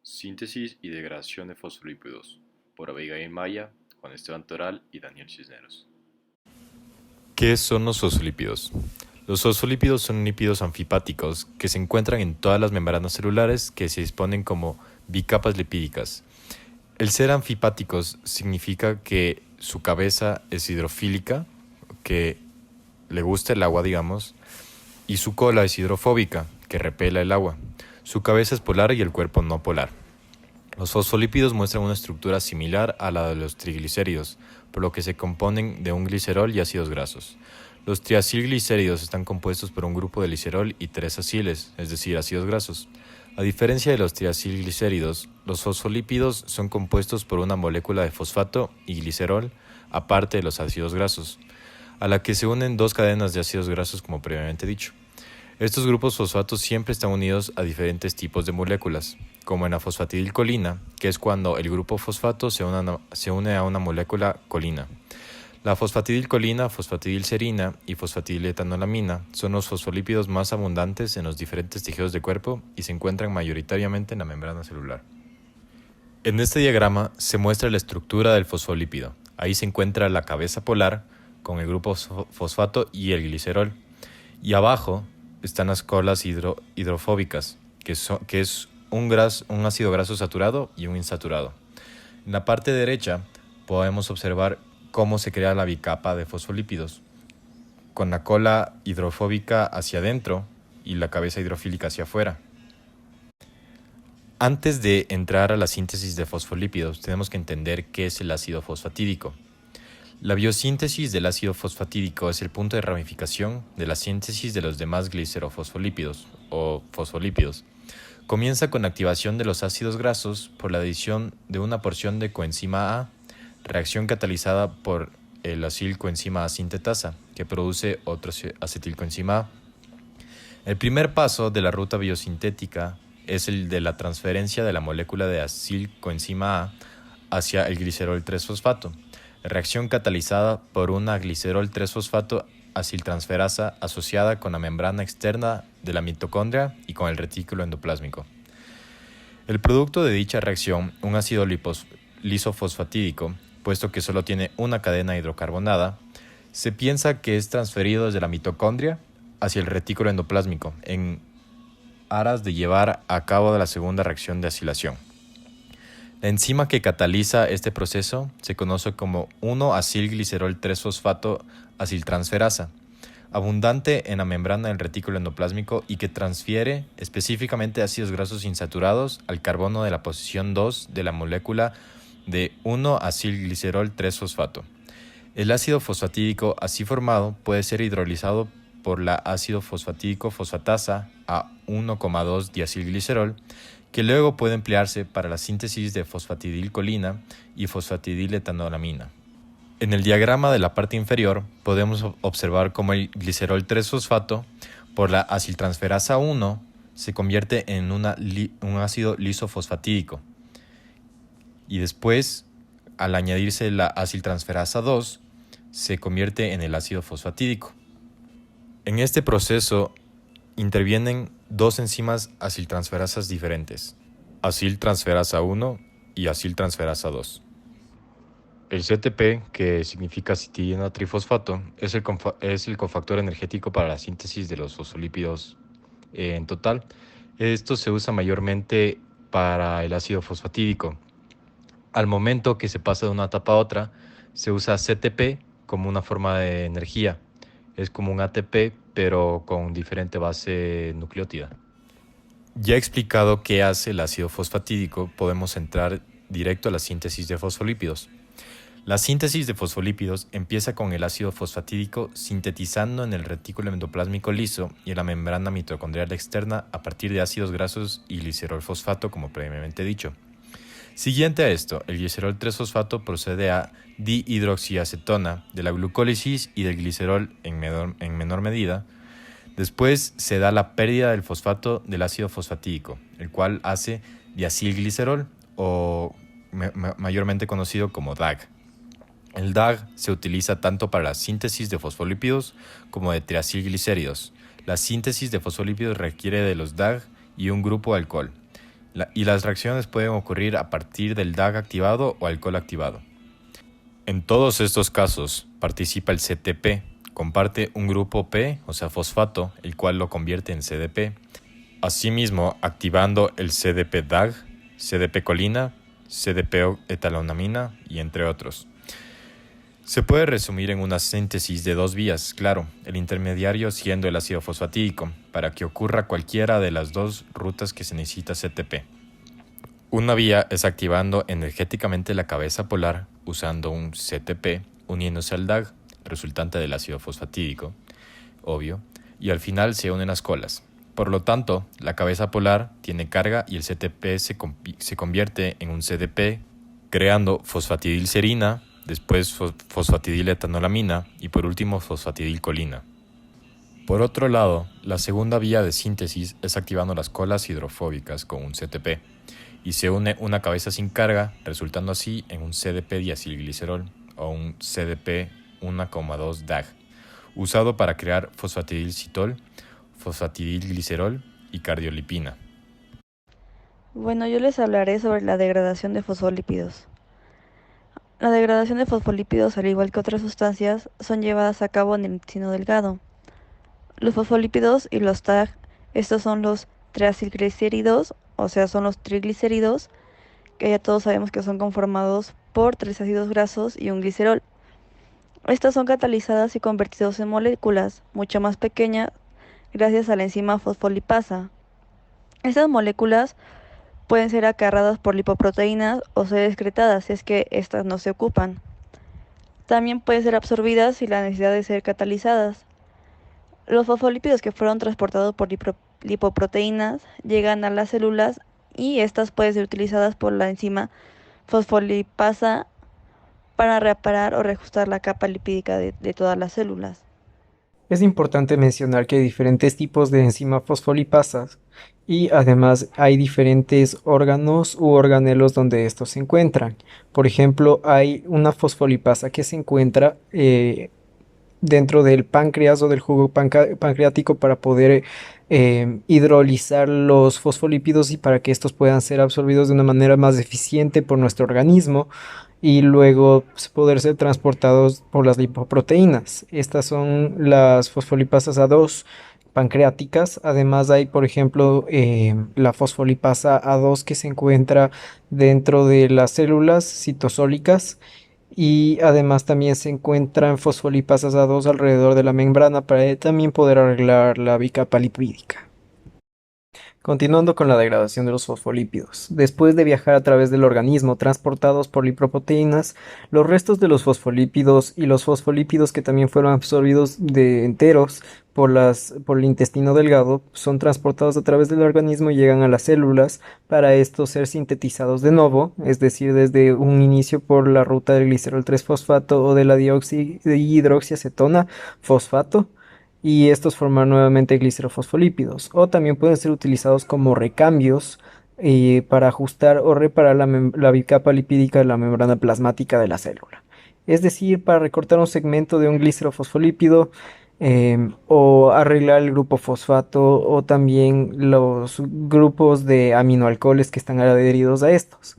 Síntesis y degradación de fosfolípidos, por Abigail Maya, Juan Esteban Toral y Daniel Cisneros. ¿Qué son los fosfolípidos? Los fosfolípidos son lípidos anfipáticos que se encuentran en todas las membranas celulares que se disponen como bicapas lipídicas. El ser anfipáticos significa que su cabeza es hidrofílica, que le gusta el agua, digamos, y su cola es hidrofóbica, que repela el agua. Su cabeza es polar y el cuerpo no polar. Los fosfolípidos muestran una estructura similar a la de los triglicéridos, por lo que se componen de un glicerol y ácidos grasos. Los triacilglicéridos están compuestos por un grupo de glicerol y tres aciles, es decir, ácidos grasos. A diferencia de los triacilglicéridos, los fosfolípidos son compuestos por una molécula de fosfato y glicerol, aparte de los ácidos grasos, a la que se unen dos cadenas de ácidos grasos como previamente dicho. Estos grupos fosfatos siempre están unidos a diferentes tipos de moléculas, como en la fosfatidilcolina, que es cuando el grupo fosfato se une a una molécula colina. La fosfatidilcolina, fosfatidilserina y fosfatidiletoanolamina son los fosfolípidos más abundantes en los diferentes tejidos del cuerpo y se encuentran mayoritariamente en la membrana celular. En este diagrama se muestra la estructura del fosfolípido. Ahí se encuentra la cabeza polar con el grupo fosfato y el glicerol. Y abajo están las colas hidrofóbicas, que es un ácido graso saturado y un insaturado. En la parte derecha podemos observar cómo se crea la bicapa de fosfolípidos, con la cola hidrofóbica hacia adentro y la cabeza hidrofílica hacia afuera. Antes de entrar a la síntesis de fosfolípidos, tenemos que entender qué es el ácido fosfatídico. La biosíntesis del ácido fosfatídico es el punto de ramificación de la síntesis de los demás glicerofosfolípidos o fosfolípidos. Comienza con la activación de los ácidos grasos por la adición de una porción de coenzima A, reacción catalizada por el acilcoenzima A sintetasa, que produce otro acetilcoenzima A. El primer paso de la ruta biosintética es el de la transferencia de la molécula de acilcoenzima A hacia el glicerol 3-fosfato. Reacción catalizada por una glicerol 3-fosfato aciltransferasa asociada con la membrana externa de la mitocondria y con el retículo endoplásmico. El producto de dicha reacción, un ácido lisofosfatídico, puesto que solo tiene una cadena hidrocarbonada, se piensa que es transferido desde la mitocondria hacia el retículo endoplásmico en aras de llevar a cabo la segunda reacción de acilación. La enzima que cataliza este proceso se conoce como 1-acilglicerol 3-fosfato aciltransferasa, abundante en la membrana del retículo endoplásmico y que transfiere específicamente ácidos grasos insaturados al carbono de la posición 2 de la molécula de 1-acilglicerol 3-fosfato. El ácido fosfatídico así formado puede ser hidrolizado por la ácido fosfatídico fosfatasa a 1,2-diacilglicerol, que luego puede emplearse para la síntesis de fosfatidilcolina y fosfatidiletoanolamina. En el diagrama de la parte inferior podemos observar cómo el glicerol 3-fosfato por la aciltransferasa 1 se convierte en un ácido lisofosfatídico y después, al añadirse la aciltransferasa 2, se convierte en el ácido fosfatídico. En este proceso intervienen dos enzimas aciltransferasas diferentes, aciltransferasa 1 y aciltransferasa 2. El CTP, que significa citidina trifosfato, es el cofactor energético para la síntesis de los fosfolípidos en total. Esto se usa mayormente para el ácido fosfatídico. Al momento que se pasa de una etapa a otra, se usa CTP como una forma de energía. Es como un ATP, pero con diferente base nucleótida. Ya he explicado qué hace el ácido fosfatídico, podemos entrar directo a la síntesis de fosfolípidos. La síntesis de fosfolípidos empieza con el ácido fosfatídico sintetizando en el retículo endoplásmico liso y en la membrana mitocondrial externa a partir de ácidos grasos y glicerol fosfato, como previamente dicho. Siguiente a esto, el glicerol 3-fosfato procede a dihidroxiacetona de la glucólisis y del glicerol en menor medida. Después se da la pérdida del fosfato del ácido fosfatídico, el cual hace diacilglicerol o mayormente conocido como DAG. El DAG se utiliza tanto para la síntesis de fosfolípidos como de triacilglicéridos. La síntesis de fosfolípidos requiere de los DAG y un grupo de alcohol. y las reacciones pueden ocurrir a partir del DAG activado o alcohol activado. En todos estos casos participa el CTP, comparte un grupo P, o sea fosfato, el cual lo convierte en CDP. Asimismo, activando el CDP-DAG, CDP-colina, CDP-etalonamina y entre otros. Se puede resumir en una síntesis de dos vías, claro, el intermediario siendo el ácido fosfatídico, para que ocurra cualquiera de las dos rutas que se necesita CTP. Una vía es activando energéticamente la cabeza polar usando un CTP uniéndose al DAG, resultante del ácido fosfatídico, obvio, y al final se unen las colas. Por lo tanto, la cabeza polar tiene carga y el CTP se convierte en un CDP, creando fosfatidilcerina, después fosfatidiletonolamina y por último fosfatidilcolina. Por otro lado, la segunda vía de síntesis es activando las colas hidrofóbicas con un CTP y se une una cabeza sin carga, resultando así en un CDP diacilglicerol o un CDP 1,2 DAG, usado para crear fosfatidilcitol, fosfatidilglicerol y cardiolipina. Bueno, yo les hablaré sobre la degradación de fosfolípidos. La degradación de fosfolípidos, al igual que otras sustancias, son llevadas a cabo en el intestino delgado. Los fosfolípidos y los TAG, estos son los triacilglicéridos, o sea, son los triglicéridos, que ya todos sabemos que son conformados por 3 ácidos grasos y un glicerol. Estas son catalizadas y convertidos en moléculas mucho más pequeñas gracias a la enzima fosfolipasa. Estas moléculas pueden ser acarreadas por lipoproteínas o ser excretadas si es que éstas no se ocupan. También pueden ser absorbidas sin la necesidad de ser catalizadas. Los fosfolípidos que fueron transportados por lipoproteínas llegan a las células y estas pueden ser utilizadas por la enzima fosfolipasa para reparar o reajustar la capa lipídica de todas las células. Es importante mencionar que hay diferentes tipos de enzima fosfolipasas y además hay diferentes órganos u organelos donde estos se encuentran. Por ejemplo, hay una fosfolipasa que se encuentra dentro del páncreas o del jugo pancreático para poder hidrolizar los fosfolípidos y para que estos puedan ser absorbidos de una manera más eficiente por nuestro organismo y luego poder ser transportados por las lipoproteínas. Estas son las fosfolipasas A2 pancreáticas. Además hay, por ejemplo, la fosfolipasa A2 que se encuentra dentro de las células citosólicas y además también se encuentran fosfolipasas A2 alrededor de la membrana para también poder arreglar la bicapa lipídica. Continuando con la degradación de los fosfolípidos. Después de viajar a través del organismo transportados por lipoproteínas, los restos de los fosfolípidos y los fosfolípidos que también fueron absorbidos de enteros por el intestino delgado son transportados a través del organismo y llegan a las células para estos ser sintetizados de nuevo, es decir, desde un inicio por la ruta del glicerol 3-fosfato o de la dihidroxiacetona fosfato, y estos forman nuevamente glicerofosfolípidos, o también pueden ser utilizados como recambios para ajustar o reparar la bicapa lipídica de la membrana plasmática de la célula. Es decir, para recortar un segmento de un glicerofosfolípido o arreglar el grupo fosfato o también los grupos de aminoalcoholes que están adheridos a estos.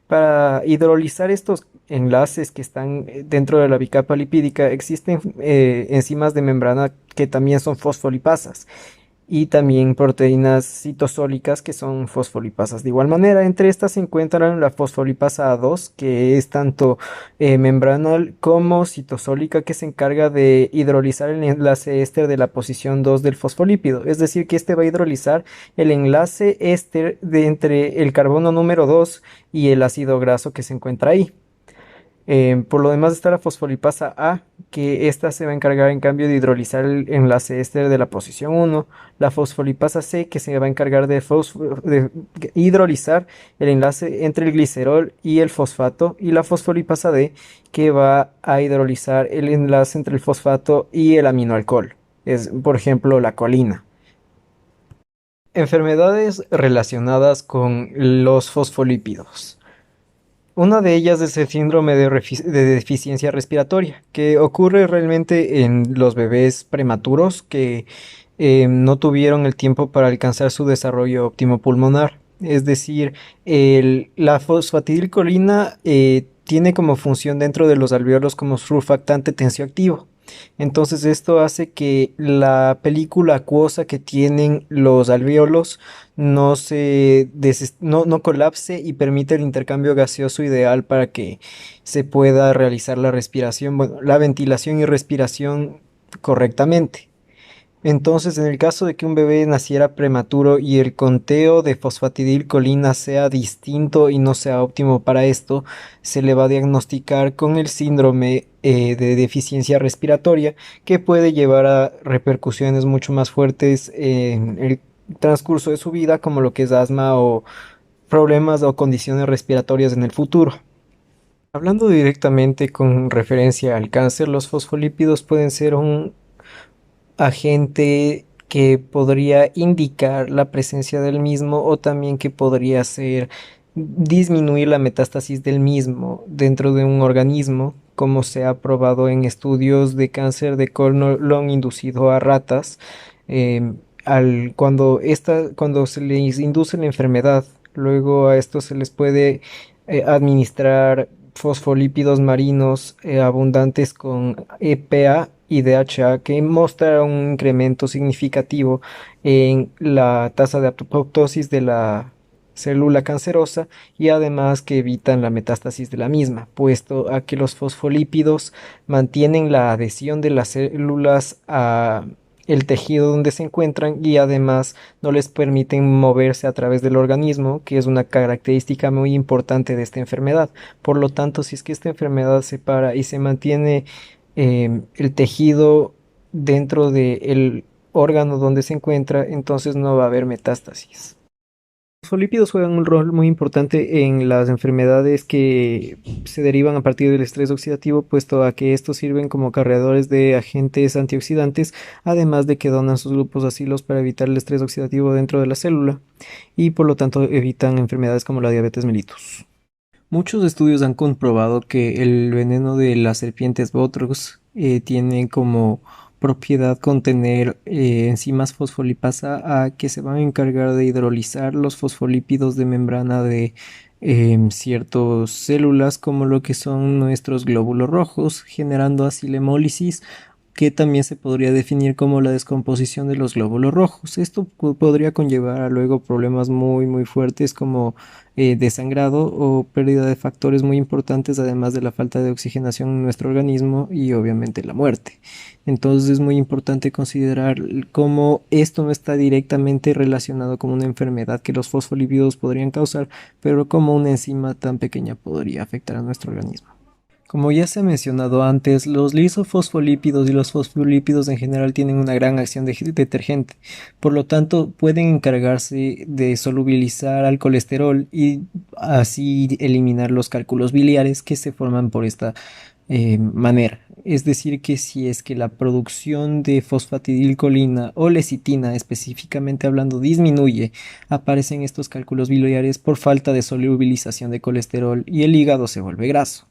Para hidrolizar estos enlaces que están dentro de la bicapa lipídica existen enzimas de membrana que también son fosfolipasas y también proteínas citosólicas que son fosfolipasas. De igual manera, entre estas se encuentran la fosfolipasa A2, que es tanto membranal como citosólica, que se encarga de hidrolizar el enlace éster de la posición 2 del fosfolípido. Es decir, que este va a hidrolizar el enlace éster de entre el carbono número 2 y el ácido graso que se encuentra ahí. Por lo demás está la fosfolipasa A, que esta se va a encargar en cambio de hidrolizar el enlace éster de la posición 1, la fosfolipasa C, que se va a encargar de hidrolizar el enlace entre el glicerol y el fosfato, y la fosfolipasa D, que va a hidrolizar el enlace entre el fosfato y el aminoalcohol, es por ejemplo la colina. Enfermedades relacionadas con los fosfolípidos. Una de ellas es el síndrome de deficiencia respiratoria, que ocurre realmente en los bebés prematuros que no tuvieron el tiempo para alcanzar su desarrollo óptimo pulmonar. Es decir, la fosfatidilcolina tiene como función dentro de los alvéolos como surfactante tensioactivo. Entonces esto hace que la película acuosa que tienen los alvéolos no colapse y permite el intercambio gaseoso ideal para que se pueda realizar la respiración, bueno, la ventilación y respiración correctamente. Entonces, en el caso de que un bebé naciera prematuro y el conteo de fosfatidilcolina sea distinto y no sea óptimo para esto, se le va a diagnosticar con el síndrome de deficiencia respiratoria, que puede llevar a repercusiones mucho más fuertes en el transcurso de su vida, como lo que es asma o problemas o condiciones respiratorias en el futuro. Hablando directamente con referencia al cáncer, los fosfolípidos pueden ser un agente que podría indicar la presencia del mismo, o también que podría ser disminuir la metástasis del mismo dentro de un organismo, como se ha probado en estudios de cáncer de colon inducido a ratas. Cuando se les induce la enfermedad, luego a esto se les puede administrar fosfolípidos marinos abundantes con EPA y DHA, que muestra un incremento significativo en la tasa de apoptosis de la célula cancerosa, y además que evitan la metástasis de la misma, puesto a que los fosfolípidos mantienen la adhesión de las células a el tejido donde se encuentran, y además no les permiten moverse a través del organismo, que es una característica muy importante de esta enfermedad. Por lo tanto, si es que esta enfermedad se para y se mantiene el tejido dentro del órgano donde se encuentra, entonces no va a haber metástasis. Los fosfolípidos juegan un rol muy importante en las enfermedades que se derivan a partir del estrés oxidativo, puesto a que estos sirven como cargadores de agentes antioxidantes, además de que donan sus grupos acilos para evitar el estrés oxidativo dentro de la célula, y por lo tanto evitan enfermedades como la diabetes mellitus. Muchos estudios han comprobado que el veneno de las serpientes Botrux tiene como propiedad contener enzimas fosfolipasa A, que se van a encargar de hidrolizar los fosfolípidos de membrana de ciertas células, como lo que son nuestros glóbulos rojos, generando así la hemólisis, que también se podría definir como la descomposición de los glóbulos rojos. Esto podría conllevar a luego problemas muy fuertes, como desangrado o pérdida de factores muy importantes, además de la falta de oxigenación en nuestro organismo y obviamente la muerte. Entonces es muy importante considerar cómo esto no está directamente relacionado con una enfermedad que los fosfolípidos podrían causar, pero como una enzima tan pequeña podría afectar a nuestro organismo. Como ya se ha mencionado antes, los lisofosfolípidos y los fosfolípidos en general tienen una gran acción de detergente, por lo tanto pueden encargarse de solubilizar al colesterol y así eliminar los cálculos biliares que se forman por esta manera. Es decir, que si es que la producción de fosfatidilcolina o lecitina, específicamente hablando, disminuye, aparecen estos cálculos biliares por falta de solubilización de colesterol y el hígado se vuelve graso.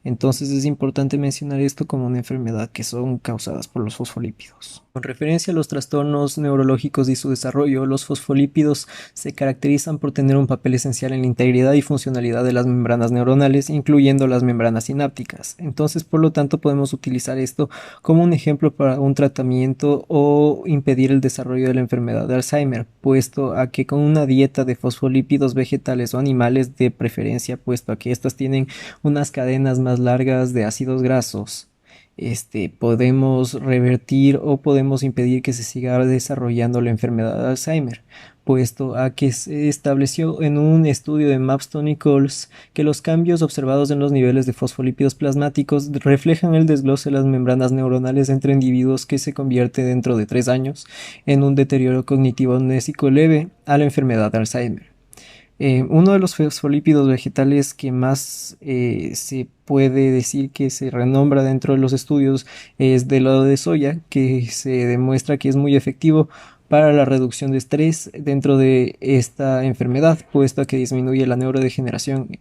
Entonces es importante mencionar esto como una enfermedad que son causadas por los fosfolípidos. Con referencia a los trastornos neurológicos y su desarrollo, los fosfolípidos se caracterizan por tener un papel esencial en la integridad y funcionalidad de las membranas neuronales, incluyendo las membranas sinápticas. Entonces, por lo tanto, podemos utilizar esto como un ejemplo para un tratamiento o impedir el desarrollo de la enfermedad de Alzheimer, puesto a que con una dieta de fosfolípidos vegetales o animales, de preferencia, puesto a que estas tienen unas cadenas más largas de ácidos grasos, podemos revertir o podemos impedir que se siga desarrollando la enfermedad de Alzheimer, puesto a que se estableció en un estudio de Mapstone y Coles que los cambios observados en los niveles de fosfolípidos plasmáticos reflejan el desglose de las membranas neuronales entre individuos, que se convierte dentro de 3 años en un deterioro cognitivo amnésico leve a la enfermedad de Alzheimer. Uno de los fosfolípidos vegetales que más se puede decir que se renombra dentro de los estudios es del lodo de soya, que se demuestra que es muy efectivo para la reducción de estrés dentro de esta enfermedad, puesto que disminuye la neurodegeneración